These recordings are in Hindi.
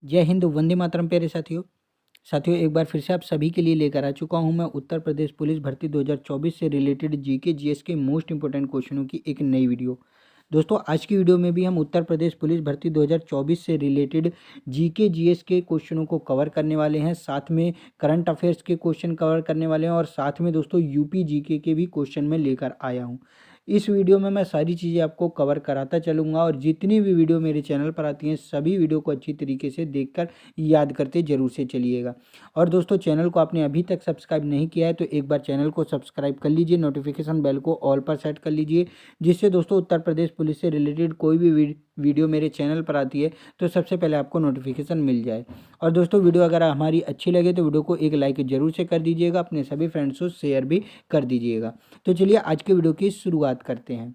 जय हिंद, वंदे मातरम प्यारे साथियों। एक बार फिर से आप सभी के लिए लेकर आ चुका हूं मैं उत्तर प्रदेश पुलिस भर्ती 2024 से रिलेटेड जीके जीएस के मोस्ट इंपोर्टेंट क्वेश्चनों की एक नई वीडियो। दोस्तों, आज की वीडियो में भी हम उत्तर प्रदेश पुलिस भर्ती 2024 से रिलेटेड जीके जीएस के क्वेश्चनों को कवर करने वाले हैं, साथ में करंट अफेयर्स के क्वेश्चन कवर करने वाले हैं और साथ में दोस्तों यूपी जीके के भी क्वेश्चन में लेकर आया हूं। इस वीडियो में मैं सारी चीज़ें आपको कवर कराता चलूँगा और जितनी भी वीडियो मेरे चैनल पर आती हैं सभी वीडियो को अच्छी तरीके से देखकर याद करते ज़रूर से चलिएगा। और दोस्तों, चैनल को आपने अभी तक सब्सक्राइब नहीं किया है तो एक बार चैनल को सब्सक्राइब कर लीजिए, नोटिफिकेशन बेल को ऑल पर सेट कर लीजिए, जिससे दोस्तों उत्तर प्रदेश पुलिस से रिलेटेड कोई भी वीडियो मेरे चैनल पर आती है तो सबसे पहले आपको नोटिफिकेशन मिल जाए। और दोस्तों, वीडियो अगर हमारी अच्छी लगे तो वीडियो को एक लाइक जरूर से कर दीजिएगा, अपने सभी फ्रेंड्स को शेयर भी कर दीजिएगा। तो चलिए आज के वीडियो की शुरुआत करते हैं।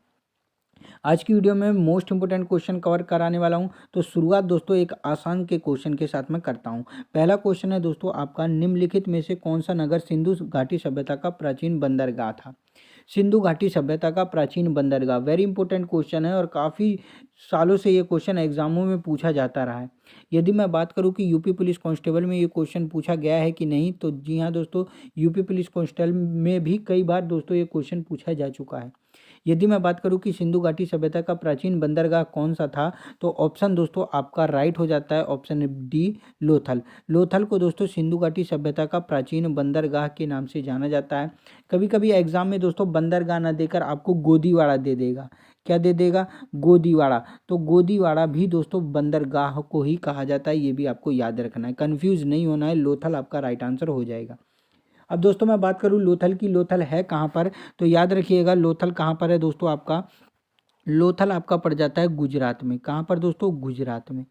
आज की वीडियो में मोस्ट इंपोर्टेंट क्वेश्चन कवर कराने वाला हूं। तो शुरुआत दोस्तों एक आसान के क्वेश्चन के साथ में करता हूं। पहला क्वेश्चन है दोस्तों आपका, निम्नलिखित में से कौन सा नगर सिंधु घाटी सभ्यता का प्राचीन बंदरगाह था? सिंधु घाटी सभ्यता का प्राचीन बंदरगाह वेरी इंपॉर्टेंट क्वेश्चन है और काफ़ी सालों से ये क्वेश्चन एग्जामों में पूछा जाता रहा है। यदि मैं बात करूं कि यूपी पुलिस कांस्टेबल में ये क्वेश्चन पूछा गया है कि नहीं, तो जी हाँ दोस्तों, यूपी पुलिस कांस्टेबल में भी कई बार दोस्तों ये क्वेश्चन पूछा जा चुका है। यदि मैं बात करूं कि सिंधु घाटी सभ्यता का प्राचीन बंदरगाह कौन सा था, तो ऑप्शन दोस्तों आपका राइट हो जाता है, ऑप्शन डी लोथल। लोथल को दोस्तों सिंधु घाटी सभ्यता का प्राचीन बंदरगाह के नाम से जाना जाता है। कभी कभी एग्जाम में दोस्तों बंदरगाह ना देकर आपको गोदीवाड़ा दे देगा। क्या दे देगा? गोदीवाड़ा। तो गोदीवाड़ा भी दोस्तों बंदरगाह को ही कहा जाता है, ये भी आपको याद रखना है, कंफ्यूज नहीं होना है। लोथल आपका राइट आंसर हो जाएगा। अब दोस्तों मैं बात करूं लोथल की, लोथल है कहाँ पर, तो याद रखिएगा लोथल कहाँ पर है दोस्तों आपका, लोथल आपका पड़ जाता है गुजरात में। कहाँ पर दोस्तों? गुजरात में।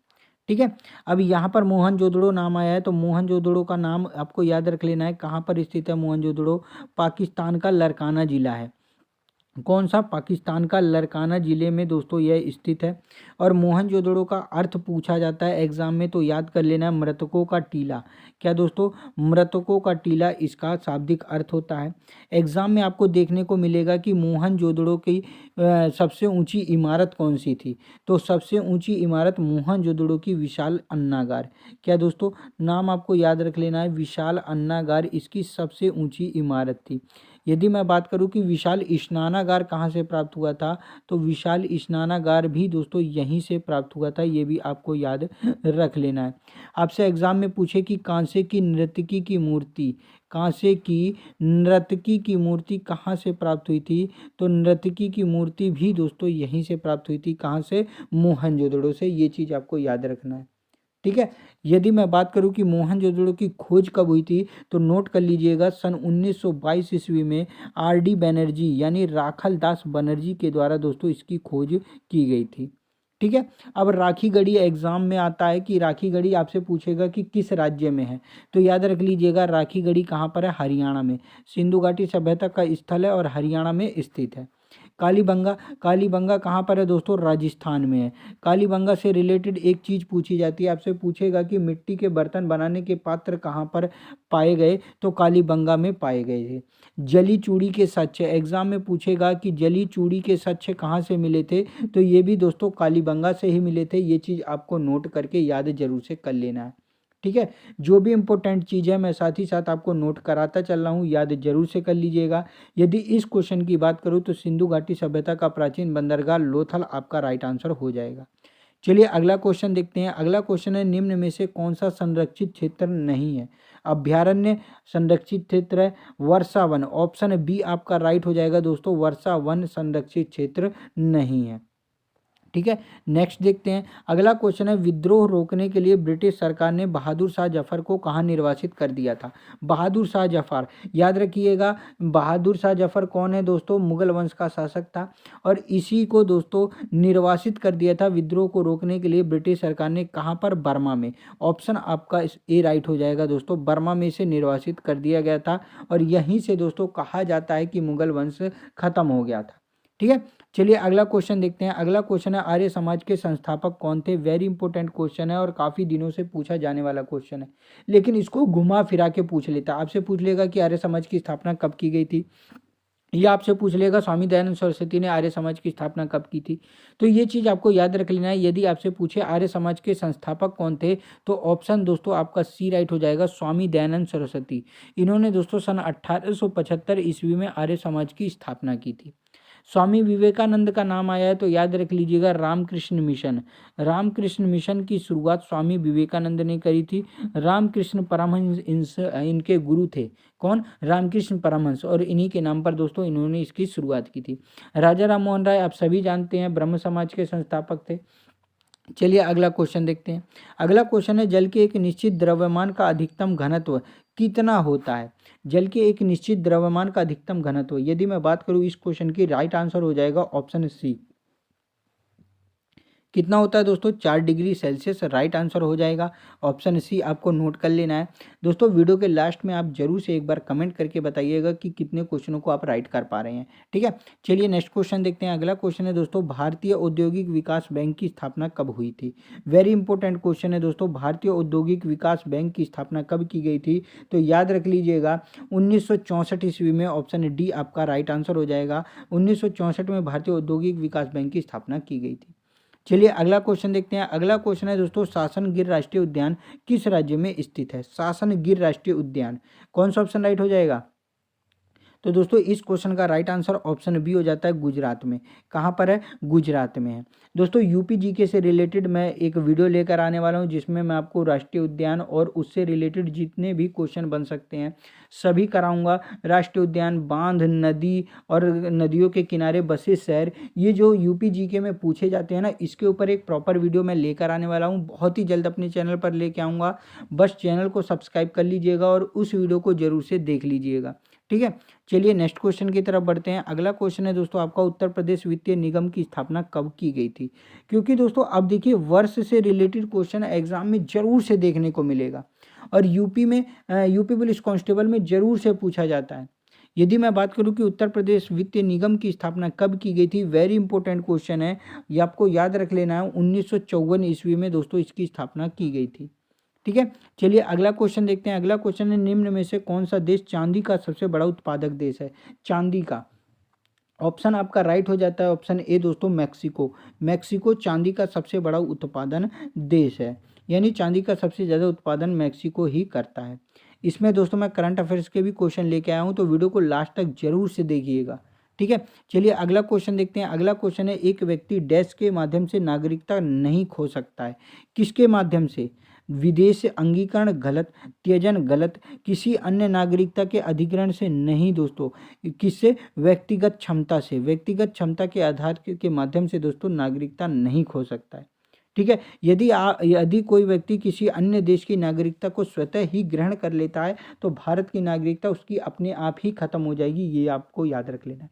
ठीक है। अब यहाँ पर मोहनजोदड़ो नाम आया है, तो मोहनजोदड़ो का नाम आपको याद रख लेना है। कहाँ पर स्थित है मोहनजोदड़ो? पाकिस्तान का लरकाना जिला है। कौन सा? पाकिस्तान का लरकाना ज़िले में दोस्तों यह स्थित है। और मोहनजोदड़ो का अर्थ पूछा जाता है एग्जाम में, तो याद कर लेना है मृतकों का टीला। क्या दोस्तों? मृतकों का टीला इसका शाब्दिक अर्थ होता है। एग्जाम में आपको देखने को मिलेगा कि मोहनजोदड़ो की सबसे ऊंची इमारत कौन सी थी, तो सबसे ऊंची इमारत मोहनजोदड़ो की विशाल अन्नागार। क्या दोस्तों? नाम आपको याद रख लेना है, विशाल अन्नागार इसकी सबसे ऊंची इमारत थी। यदि मैं बात करूं कि विशाल स्नानागार कहाँ से प्राप्त हुआ था, तो विशाल स्नानागार भी दोस्तों यहीं से प्राप्त हुआ था, ये भी आपको याद रख लेना है। आपसे एग्जाम में पूछे कि कांसे की नर्तकी की मूर्ति, कांसे की नर्तकी की मूर्ति कहाँ से प्राप्त हुई थी, तो नर्तकी की मूर्ति भी दोस्तों यहीं से प्राप्त हुई थी। कहाँ से? मोहनजोदड़ो से। ये चीज़ आपको याद रखना है। ठीक है। यदि मैं बात करूं कि मोहनजोदड़ो की खोज कब हुई थी, तो नोट कर लीजिएगा सन 1922 ईस्वी में आर.डी. बनर्जी यानी राखल दास बनर्जी के द्वारा दोस्तों इसकी खोज की गई थी। ठीक है। अब राखी गढ़ी एग्जाम में आता है कि राखी गढ़ी आपसे पूछेगा कि किस राज्य में है, तो याद रख लीजिएगा राखी गढ़ी कहाँ पर है? हरियाणा में। सिंधु घाटी सभ्यता का स्थल है और हरियाणा में स्थित है। कालीबंगा, कालीबंगा कहाँ पर है दोस्तों? राजस्थान में है। कालीबंगा से रिलेटेड एक चीज़ पूछी जाती है, आपसे पूछेगा कि मिट्टी के बर्तन बनाने के पात्र कहाँ पर पाए गए, तो कालीबंगा में पाए गए थे। जली चूड़ी के सच्चे एग्जाम में पूछेगा कि जली चूड़ी के सच्चे कहाँ से मिले थे, तो ये भी दोस्तों कालीबंगा से ही मिले थे। ये चीज़ आपको नोट करके याद जरूर से कर लेना है। ठीक है। जो भी इंपॉर्टेंट चीज़ है मैं साथ ही साथ आपको नोट कराता चल रहा हूँ, याद जरूर से कर लीजिएगा। यदि इस क्वेश्चन की बात करूँ तो सिंधु घाटी सभ्यता का प्राचीन बंदरगाह लोथल आपका राइट आंसर हो जाएगा। चलिए अगला क्वेश्चन देखते हैं। अगला क्वेश्चन है, निम्न में से कौन सा संरक्षित क्षेत्र नहीं है? अभ्यारण्य संरक्षित क्षेत्र है वर्षा वन। ऑप्शन बी आपका राइट हो जाएगा दोस्तों, वर्षा वन संरक्षित क्षेत्र नहीं है। ठीक है। नेक्स्ट देखते हैं। अगला क्वेश्चन है, विद्रोह रोकने के लिए ब्रिटिश सरकार ने बहादुर शाह जफर को कहाँ निर्वासित कर दिया था? बहादुर शाह जफर, याद रखिएगा बहादुर शाह जफर कौन है दोस्तों? मुगल वंश का शासक था और इसी को दोस्तों निर्वासित कर दिया था विद्रोह को रोकने के लिए ब्रिटिश सरकार ने। कहाँ पर? बर्मा में। ऑप्शन आपका ए राइट हो जाएगा दोस्तों, बर्मा में से निर्वासित कर दिया गया था और यहीं से दोस्तों कहा जाता है कि मुगल वंश खत्म हो गया था। ठीक है। चलिए अगला क्वेश्चन देखते हैं। अगला क्वेश्चन है, आर्य समाज के संस्थापक कौन थे? वेरी इंपॉर्टेंट क्वेश्चन है और काफ़ी दिनों से पूछा जाने वाला क्वेश्चन है, लेकिन इसको घुमा फिरा के पूछ लेता है। आपसे पूछ लेगा कि आर्य समाज की स्थापना कब की गई थी, ये आपसे पूछ लेगा स्वामी दयानंद सरस्वती ने आर्य समाज की स्थापना कब की थी। तो ये चीज़ आपको याद रख लेना है। यदि आपसे पूछे आर्य समाज के संस्थापक कौन थे, तो ऑप्शन दोस्तों आपका सी राइट हो जाएगा, स्वामी दयानंद सरस्वती। इन्होंने दोस्तों सन 1875 ईस्वी में आर्य समाज की स्थापना की थी। स्वामी विवेकानंद का नाम आया है तो याद रख लीजिएगा रामकृष्ण मिशन। रामकृष्ण मिशन की शुरुआत स्वामी विवेकानंद ने करी थी। रामकृष्ण परमहंस इनके गुरु थे। कौन? रामकृष्ण परमहंस। और इन्हीं के नाम पर दोस्तों इन्होंने इसकी शुरुआत की थी। राजा राम मोहन राय आप सभी जानते हैं, ब्रह्म समाज के संस्थापक थे। चलिए अगला क्वेश्चन देखते हैं। अगला क्वेश्चन है, जल के एक निश्चित द्रव्यमान का अधिकतम घनत्व कितना होता है? जल के एक निश्चित द्रव्यमान का अधिकतम घनत्व, यदि मैं बात करूं इस क्वेश्चन की, राइट आंसर हो जाएगा ऑप्शन सी। कितना होता है दोस्तों? 4 डिग्री सेल्सियस राइट आंसर हो जाएगा। ऑप्शन सी आपको नोट कर लेना है। दोस्तों वीडियो के लास्ट में आप जरूर से एक बार कमेंट करके बताइएगा कि कितने क्वेश्चनों को आप राइट कर पा रहे हैं। ठीक है, चलिए नेक्स्ट क्वेश्चन देखते हैं। अगला क्वेश्चन है दोस्तों, भारतीय औद्योगिक विकास बैंक की स्थापना कब हुई थी? वेरी इंपॉर्टेंट क्वेश्चन है दोस्तों। भारतीय औद्योगिक विकास बैंक की स्थापना कब की गई थी? तो याद रख लीजिएगा 1964 ईस्वी में। ऑप्शन डी आपका राइट आंसर हो जाएगा। 1964 में भारतीय औद्योगिक विकास बैंक की स्थापना की गई थी। चलिए अगला क्वेश्चन देखते हैं। अगला क्वेश्चन है दोस्तों, सासन गिर राष्ट्रीय उद्यान किस राज्य में स्थित है? सासन गिर राष्ट्रीय उद्यान, कौन सा ऑप्शन राइट हो जाएगा? तो दोस्तों इस क्वेश्चन का राइट आंसर ऑप्शन बी हो जाता है, गुजरात में। कहाँ पर है? गुजरात में है। दोस्तों यूपी जीके से रिलेटेड मैं एक वीडियो लेकर आने वाला हूँ, जिसमें मैं आपको राष्ट्रीय उद्यान और उससे रिलेटेड जितने भी क्वेश्चन बन सकते हैं सभी कराऊंगा। राष्ट्रीय उद्यान, बांध, नदी और नदियों के किनारे बसे शहर, ये जो यूपी जीके में पूछे जाते हैं ना, इसके ऊपर एक प्रॉपर वीडियो मैं लेकर आने वाला हूँ। बहुत ही जल्द अपने चैनल पर लेके आऊँगा। बस चैनल को सब्सक्राइब कर लीजिएगा और उस वीडियो को जरूर से देख लीजिएगा। ठीक है, चलिए नेक्स्ट क्वेश्चन की तरफ बढ़ते हैं। अगला क्वेश्चन है दोस्तों आपका, उत्तर प्रदेश वित्तीय निगम की स्थापना कब की गई थी? क्योंकि दोस्तों अब देखिए वर्ष से रिलेटेड क्वेश्चन एग्जाम में जरूर से देखने को मिलेगा और यूपी में यूपी पुलिस कांस्टेबल में जरूर से पूछा जाता है। यदि मैं बात करूं कि उत्तर प्रदेश वित्तीय निगम की स्थापना कब की गई थी, वेरी इंपॉर्टेंट क्वेश्चन है, ये आपको याद रख लेना है। 1954 ईस्वी में दोस्तों इसकी स्थापना की गई थी। ठीक है, चलिए अगला क्वेश्चन देखते हैं। अगला क्वेश्चन है, निम्न में से कौन सा देश चांदी का सबसे बड़ा उत्पादक देश है? चांदी का ऑप्शन आपका राइट हो जाता है, ऑप्शन ए दोस्तों, मैक्सिको। मैक्सिको चांदी का सबसे बड़ा उत्पादन देश है, यानी चांदी का सबसे ज़्यादा उत्पादन मैक्सिको ही करता है। इसमें दोस्तों मैं करंट अफेयर्स के भी क्वेश्चन लेके आया हूँ, तो वीडियो को लास्ट तक जरूर से देखिएगा। ठीक है, चलिए अगला क्वेश्चन देखते हैं। अगला क्वेश्चन है, एक व्यक्ति डैश के माध्यम से नागरिकता नहीं खो सकता है। किसके माध्यम से? विदेश अंगीकरण गलत, त्यजन गलत, किसी अन्य नागरिकता के अधिग्रहण से नहीं दोस्तों। किससे? व्यक्तिगत क्षमता से। व्यक्तिगत क्षमता के आधार के माध्यम से दोस्तों नागरिकता नहीं खो सकता है। ठीक है, यदि कोई व्यक्ति किसी अन्य देश की नागरिकता को स्वतः ही ग्रहण कर लेता है तो भारत की नागरिकता उसकी अपने आप ही खत्म हो जाएगी, ये आपको याद रख लेना है।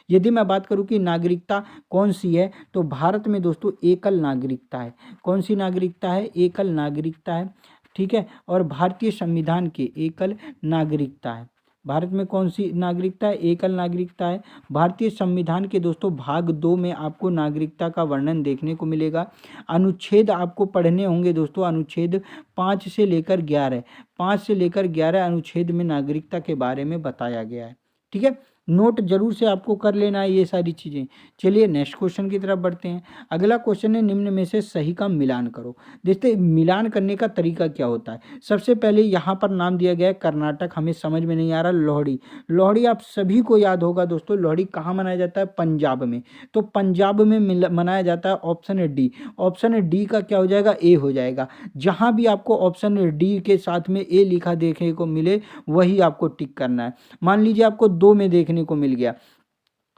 यदि मैं बात करूं कि नागरिकता कौन सी है, तो भारत में दोस्तों एकल नागरिकता है। कौन सी नागरिकता है? एकल नागरिकता है। ठीक है, और भारतीय संविधान की एकल नागरिकता है। भारत में कौन सी नागरिकता है? एकल नागरिकता है। भारतीय संविधान के दोस्तों भाग 2 में आपको नागरिकता का वर्णन देखने को मिलेगा। अनुच्छेद आपको पढ़ने होंगे दोस्तों, अनुच्छेद 5 से लेकर 11, 5 से लेकर 11 अनुच्छेद में नागरिकता के बारे में बताया गया है। ठीक है, नोट जरूर से आपको कर लेना है ये सारी चीज़ें। चलिए नेक्स्ट क्वेश्चन की तरफ बढ़ते हैं। अगला क्वेश्चन है, निम्न में से सही का मिलान करो। देखते मिलान करने का तरीका क्या होता है। सबसे पहले यहाँ पर नाम दिया गया है कर्नाटक, हमें समझ में नहीं आ रहा। लोहड़ी, लोहड़ी आप सभी को याद होगा दोस्तों। लोहड़ी कहाँ मनाया जाता है? पंजाब में। तो पंजाब में मनाया जाता है। ऑप्शन डी, ऑप्शन डी का क्या हो जाएगा? ए हो जाएगा। जहाँ भी आपको ऑप्शन डी के साथ में ए लिखा देखने को मिले वही आपको टिक करना है। मान लीजिए आपको 2 में देखने को मिल गया,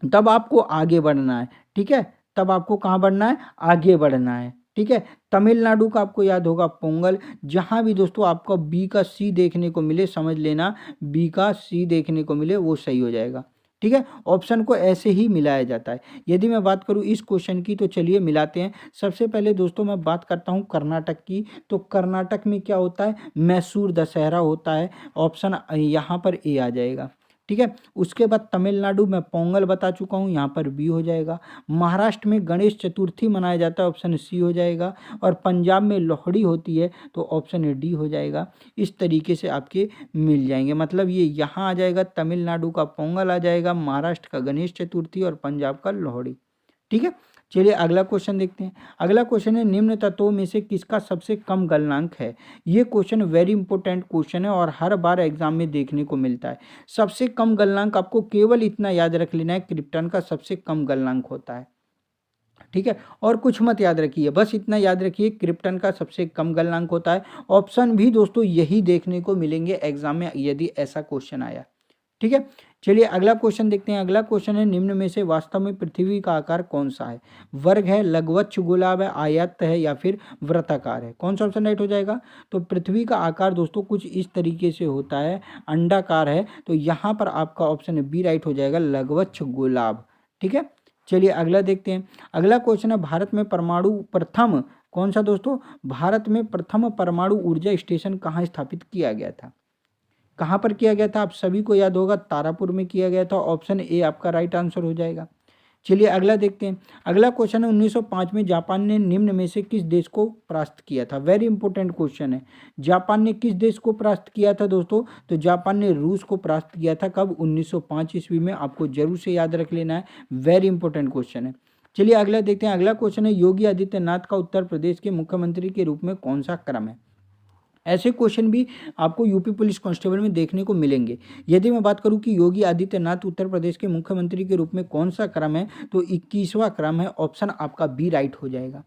तब आपको आगे बढ़ना है। ठीक है, तब आपको कहाँ बढ़ना है? आगे बढ़ना है। ठीक है, तमिलनाडु का आपको याद होगा पोंगल। जहाँ भी दोस्तों आपको बी का सी देखने को मिले समझ लेना, बी का सी देखने को मिले वो सही हो जाएगा। ठीक है, ऑप्शन को ऐसे ही मिलाया जाता है। यदि मैं बात करूं इस क्वेश्चन की, तो चलिए मिलाते हैं। सबसे पहले दोस्तों मैं बात करता हूं कर्नाटक की। तो कर्नाटक में क्या होता है? मैसूर दशहरा होता है। ऑप्शन यहाँ पर ए आ जाएगा। ठीक है। उसके बाद तमिलनाडु में पोंगल बता चुका हूँ, यहाँ पर बी हो जाएगा। महाराष्ट्र में गणेश चतुर्थी मनाया जाता है, ऑप्शन सी हो जाएगा। और पंजाब में लोहड़ी होती है, तो ऑप्शन डी हो जाएगा। इस तरीके से आपके मिल जाएंगे, मतलब ये यहाँ आ जाएगा, तमिलनाडु का पोंगल आ जाएगा, महाराष्ट्र का गणेश चतुर्थी और पंजाब का लोहड़ी। ठीक है, चलिए अगला क्वेश्चन देखते हैं। अगला क्वेश्चन है, निम्न तत्वों में से किसका सबसे कम गलनांक है। ये क्वेश्चन वेरी इंपॉर्टेंट क्वेश्चन है और हर बार एग्जाम में देखने को मिलता है। सबसे कम गलनांक आपको केवल इतना याद रख लेना है, क्रिप्टन का सबसे कम गलनांक होता है। ठीक है, और कुछ मत याद रखिए, बस इतना याद रखिए, क्रिप्टन का सबसे कम गलनांक होता है। ऑप्शन भी दोस्तों यही देखने को मिलेंगे एग्जाम में यदि ऐसा क्वेश्चन आया। ठीक है, चलिए अगला क्वेश्चन देखते हैं। अगला क्वेश्चन है, निम्न में से वास्तव में पृथ्वी का आकार कौन सा है। वर्ग है, लघुवक्ष गोलाभ है, आयत है या फिर वृत्ताकार है। कौन सा ऑप्शन राइट हो जाएगा। तो पृथ्वी का आकार दोस्तों कुछ इस तरीके से होता है, अंडाकार है, तो यहाँ पर आपका ऑप्शन बी राइट हो जाएगा, लघुवक्ष गोलाभ। ठीक है, चलिए अगला देखते हैं। अगला क्वेश्चन है, भारत में परमाणु प्रथम कौन सा दोस्तों, भारत में प्रथम परमाणु ऊर्जा स्टेशन कहाँ स्थापित किया गया था। कहाँ पर किया गया था, आप सभी को याद होगा, तारापुर में किया गया था। ऑप्शन ए आपका राइट आंसर हो जाएगा। चलिए अगला देखते हैं। अगला क्वेश्चन है, 1905 में जापान ने निम्न में से किस देश को परास्त किया था। वेरी इंपॉर्टेंट क्वेश्चन है, जापान ने किस देश को परास्त किया था दोस्तों। तो जापान ने रूस को परास्त किया था, कब, 1905 ईस्वी में। आपको जरूर से याद रख लेना है, वेरी इंपॉर्टेंट क्वेश्चन है। चलिए अगला देखते हैं। अगला क्वेश्चन है, योगी आदित्यनाथ का उत्तर प्रदेश के मुख्यमंत्री के रूप में कौन सा क्रम है। ऐसे क्वेश्चन भी आपको यूपी पुलिस कांस्टेबल में देखने को मिलेंगे। यदि मैं बात करूं कि योगी आदित्यनाथ उत्तर प्रदेश के मुख्यमंत्री के रूप में कौन सा क्रम है, तो 21वां क्रम है, ऑप्शन आपका बी राइट हो जाएगा।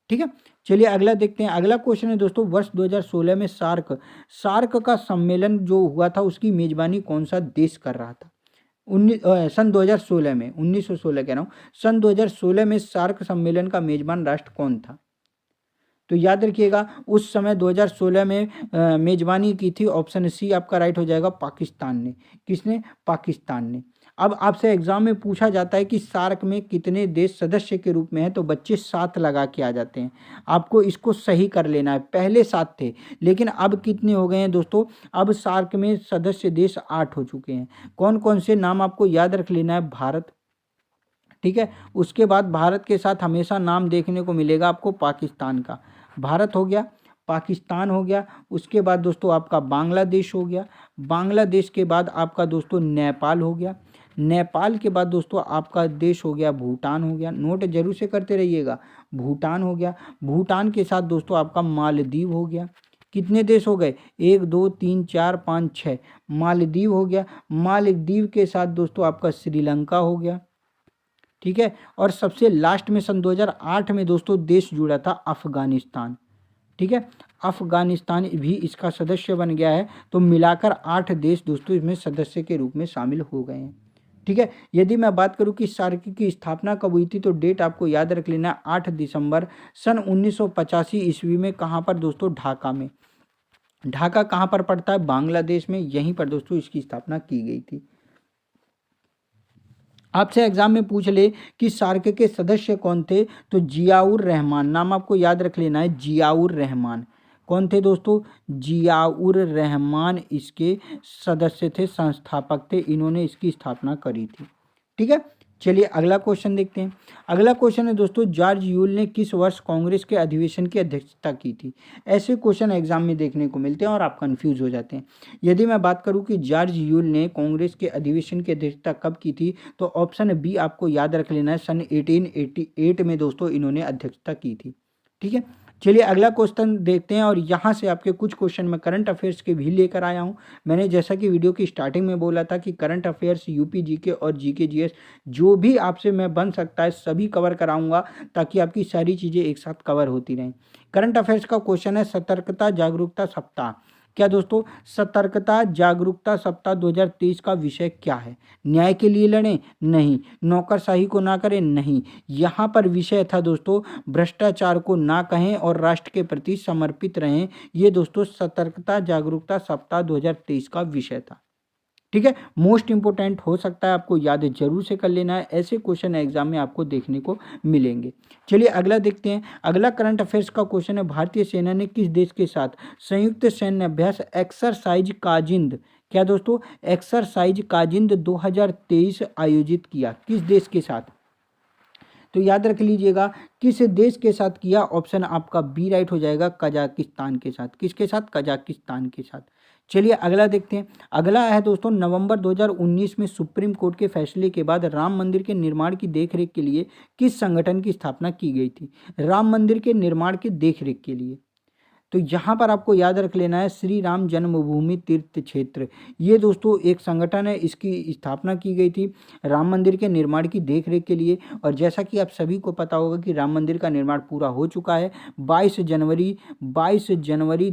ठीक है, चलिए अगला देखते हैं। अगला क्वेश्चन है दोस्तों, वर्ष 2016 में सार्क का सम्मेलन जो हुआ था, उसकी मेजबानी कौन सा देश कर रहा था। सन 2016 में, 1916 कह रहा हूँ, सन 2016 में सार्क सम्मेलन का मेजबान राष्ट्र कौन था। तो याद रखिएगा, उस समय 2016 में मेजबानी की थी, ऑप्शन सी आपका राइट हो जाएगा, पाकिस्तान ने। किसने, पाकिस्तान ने। अब आपसे एग्जाम में पूछा जाता है कि सार्क में कितने देश सदस्य के रूप में हैं, तो बच्चे 7 लगा के आ जाते हैं। आपको इसको सही कर लेना है, पहले 7 थे, लेकिन अब कितने हो गए हैं दोस्तों, अब सार्क में सदस्य देश 8 हो चुके हैं। कौन कौन से नाम आपको याद रख लेना है, भारत, ठीक है, उसके बाद भारत के साथ हमेशा नाम देखने को मिलेगा आपको पाकिस्तान का। भारत हो गया, पाकिस्तान हो गया, उसके बाद दोस्तों आपका बांग्लादेश हो गया, बांग्लादेश के बाद आपका दोस्तों नेपाल हो गया, नेपाल के बाद दोस्तों आपका देश हो गया भूटान हो गया। नोट जरूर से करते रहिएगा, भूटान हो गया, भूटान के साथ दोस्तों आपका मालदीव हो गया। कितने देश हो गए, 1 2 3 4 5 6, मालदीव हो गया। मालदीव के साथ दोस्तों आपका श्रीलंका हो गया। ठीक है, और सबसे लास्ट में सन 2008 में दोस्तों देश जुड़ा था अफगानिस्तान। ठीक है, अफगानिस्तान भी इसका सदस्य बन गया है। तो मिलाकर 8 देश दोस्तों इसमें सदस्य के रूप में शामिल हो गए हैं। ठीक है, यदि मैं बात करूं कि सार्क की स्थापना कब हुई थी, तो डेट आपको याद रख लेना है, 8 दिसंबर सन 1985 ईस्वी में। कहाँ पर दोस्तों, ढाका में। ढाका कहाँ पर पड़ता है, बांग्लादेश में, यहीं पर दोस्तों इसकी स्थापना की गई थी। आपसे एग्जाम में पूछ ले कि सार्क के सदस्य कौन थे, तो जियाउर रहमान, नाम आपको याद रख लेना है, जियाउर रहमान। कौन थे दोस्तों, जियाउर रहमान इसके सदस्य थे, संस्थापक थे, इन्होंने इसकी स्थापना करी थी। ठीक है, चलिए अगला क्वेश्चन देखते हैं। अगला क्वेश्चन है दोस्तों, जॉर्ज यूल ने किस वर्ष कांग्रेस के अधिवेशन की अध्यक्षता की थी। ऐसे क्वेश्चन एग्जाम में देखने को मिलते हैं और आप कंफ्यूज हो जाते हैं। यदि मैं बात करूं कि जॉर्ज यूल ने कांग्रेस के अधिवेशन की अध्यक्षता कब की थी, तो ऑप्शन बी आपको याद रख लेना है, सन 1888 में दोस्तों इन्होंने अध्यक्षता की थी। ठीक है, चलिए अगला क्वेश्चन देखते हैं, और यहाँ से आपके कुछ क्वेश्चन मैं करंट अफेयर्स के भी लेकर आया हूँ। मैंने जैसा कि वीडियो की स्टार्टिंग में बोला था कि करंट अफेयर्स, यूपी जीके और जीके जीएस जो भी आपसे मैं बन सकता है सभी कवर कराऊंगा, ताकि आपकी सारी चीज़ें एक साथ कवर होती रहें। करंट अफेयर्स का क्वेश्चन है, सतर्कता जागरूकता सप्ताह क्या दोस्तों, सतर्कता जागरूकता सप्ताह 2023 का विषय क्या है। न्याय के लिए लड़ें, नहीं। नौकरशाही को ना करें, नहीं। यहाँ पर विषय था दोस्तों, भ्रष्टाचार को ना कहें और राष्ट्र के प्रति समर्पित रहें। ये दोस्तों सतर्कता जागरूकता सप्ताह 2023 का विषय था। ठीक है, मोस्ट इंपॉर्टेंट हो सकता है, आपको याद जरूर से कर लेना है, ऐसे क्वेश्चन एग्जाम में आपको देखने को मिलेंगे। चलिए अगला देखते हैं। अगला करंट अफेयर्स का क्वेश्चन है, भारतीय सेना ने किस देश के साथ संयुक्त सैन्य अभ्यास एक्सरसाइज काजिंद, क्या दोस्तों, एक्सरसाइज काजिंद 2023 आयोजित किया, किस देश के साथ? तो याद रख लीजिएगा किस देश के साथ किया, ऑप्शन आपका बी राइट हो जाएगा, कजाकिस्तान के साथ। किसके साथ? कजाकिस्तान के साथ। चलिए अगला देखते हैं। अगला है दोस्तों, नवंबर 2019 में सुप्रीम कोर्ट के फैसले के बाद राम मंदिर के निर्माण की देखरेख के लिए किस संगठन की स्थापना की गई थी? राम मंदिर के निर्माण की देखरेख के लिए, तो यहाँ पर आपको याद रख लेना है श्री राम जन्मभूमि तीर्थ क्षेत्र, ये दोस्तों एक संगठन है, इसकी स्थापना की गई थी राम मंदिर के निर्माण की देखरेख के लिए। और जैसा कि आप सभी को पता होगा कि राम मंदिर का निर्माण पूरा हो चुका है 22 जनवरी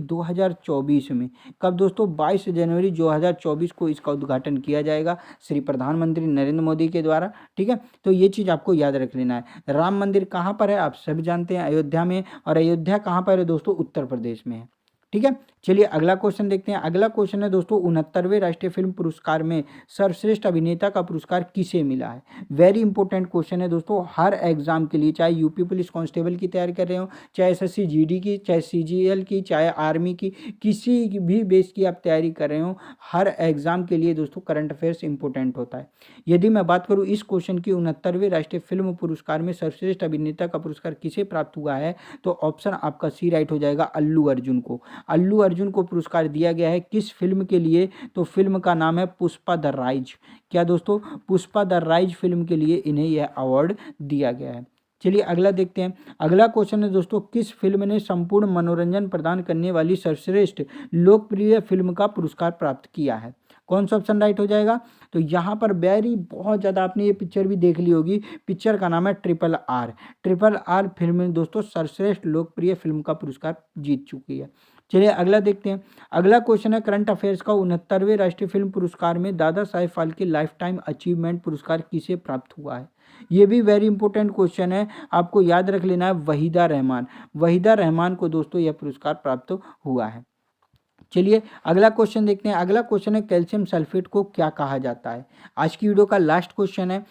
2024 में। कब दोस्तों? 22 जनवरी 2024 को इसका उद्घाटन किया जाएगा श्री प्रधानमंत्री नरेंद्र मोदी के द्वारा। ठीक है, तो ये चीज़ आपको याद रख लेना है। राम मंदिर कहाँ पर है? आप सभी जानते हैं, अयोध्या में। और अयोध्या कहाँ पर है दोस्तों? उत्तर प्रदेश में है। ठीक है, चलिए अगला क्वेश्चन देखते हैं। अगला क्वेश्चन है दोस्तों, 69वें राष्ट्रीय फिल्म पुरस्कार में सर्वश्रेष्ठ अभिनेता का पुरस्कार किसे मिला है? वेरी इंपॉर्टेंट क्वेश्चन है दोस्तों, हर एग्जाम के लिए, चाहे यूपी पुलिस कांस्टेबल की तैयारी कर रहे हो, चाहे एसएससी जीडी की, चाहे सीजीएल की, चाहे आर्मी की, किसी भी बेस की आप तैयारी कर रहे हो, हर एग्जाम के लिए दोस्तों करंट अफेयर्स इंपॉर्टेंट होता है। यदि मैं बात करूँ इस क्वेश्चन की, 69वें राष्ट्रीय फिल्म पुरस्कार में सर्वश्रेष्ठ अभिनेता का पुरस्कार किसे प्राप्त हुआ है, तो ऑप्शन आपका सी राइट हो जाएगा, अल्लू अर्जुन को। अल्लू अर्जुन को पुरस्कार दिया गया है किस फिल्म के लिए? तो फिल्म का नाम है पुष्पा द राइज। क्या दोस्तों? पुष्पा द राइज फिल्म के लिए इन्हें यह अवार्ड दिया गया है। चलिए अगला देखते हैं। अगला क्वेश्चन है दोस्तों, किस फिल्म ने संपूर्ण मनोरंजन प्रदान करने वाली सर्वश्रेष्ठ लोकप्रिय फिल्म का पुरस्कार प्राप्त किया है? कौन सा ऑप्शन राइट हो जाएगा? तो यहाँ पर बहुत ज़्यादा आपने ये पिक्चर भी देख ली होगी, पिक्चर का नाम है triple R. Triple R film में दोस्तों सर्वश्रेष्ठ लोकप्रिय फिल्म का पुरस्कार जीत चुकी है। चलिए अगला देखते हैं। अगला क्वेश्चन है करंट अफेयर्स का, 69वें राष्ट्रीय फिल्म पुरस्कार में Dada Saheb Phalke life time achievement पुरस्कार किसे प्राप्त हुआ है? ये भी वेरी इंपॉर्टेंट क्वेश्चन है, आपको याद रख लेना है, वहीदा रहमान। वहीदा रहमान को दोस्तों यह पुरस्कार प्राप्त हुआ है। चलिए अगला क्वेश्चन देखते हैं। अगला क्वेश्चन है, कैल्शियम सल्फेट को क्या कहा जाता है? आज की वीडियो का लास्ट क्वेश्चन है,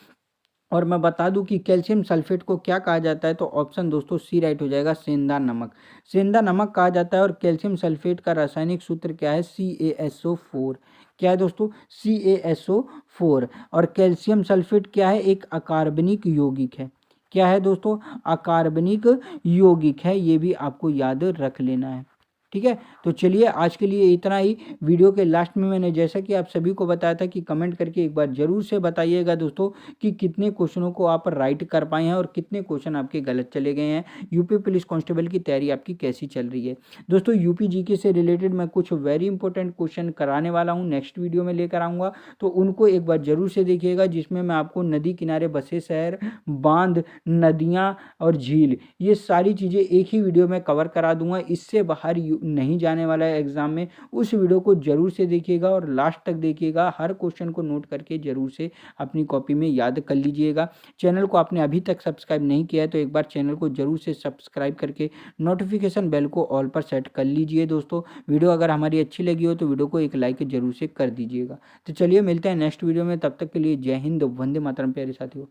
और मैं बता दूं कि कैल्शियम सल्फेट को क्या कहा जाता है, तो ऑप्शन दोस्तों सी राइट हो जाएगा, सेंधा नमक। सेंधा नमक कहा जाता है। और कैल्शियम सल्फेट का रासायनिक सूत्र क्या है? CaSO4। क्या है दोस्तों? CaSO4। और कैल्शियम सल्फेट क्या है? एक अकार्बनिक यौगिक है। क्या है दोस्तों? अकार्बनिक यौगिक है, ये भी आपको याद रख लेना है। ठीक है, तो चलिए आज के लिए इतना ही। वीडियो के लास्ट में मैंने जैसा कि आप सभी को बताया था कि कमेंट करके एक बार जरूर से बताइएगा दोस्तों कि कितने क्वेश्चनों को आप राइट कर पाए हैं और कितने क्वेश्चन आपके गलत चले गए हैं। यूपी पुलिस कांस्टेबल की तैयारी आपकी कैसी चल रही है दोस्तों? यूपी जीके से रिलेटेड मैं कुछ वेरी इंपॉर्टेंट क्वेश्चन कराने वाला हूँ, नेक्स्ट वीडियो में लेकर आऊँगा, तो उनको एक बार जरूर से देखिएगा, जिसमें मैं आपको नदी किनारे बसे शहर, बांध, नदियाँ और झील, ये सारी चीज़ें एक ही वीडियो में कवर करा दूंगा। इससे बाहर नहीं जाने वाला है एग्जाम में। उस वीडियो को जरूर से देखिएगा और लास्ट तक देखिएगा, हर क्वेश्चन को नोट करके जरूर से अपनी कॉपी में याद कर लीजिएगा। चैनल को आपने अभी तक सब्सक्राइब नहीं किया है तो एक बार चैनल को जरूर से सब्सक्राइब करके नोटिफिकेशन बेल को ऑल पर सेट कर लीजिए दोस्तों। वीडियो अगर हमारी अच्छी लगी हो तो वीडियो को एक लाइक जरूर से कर दीजिएगा। तो चलिए मिलते हैं नेक्स्ट वीडियो में, तब तक के लिए जय हिंद, वंदे मातरम प्यारे साथियों।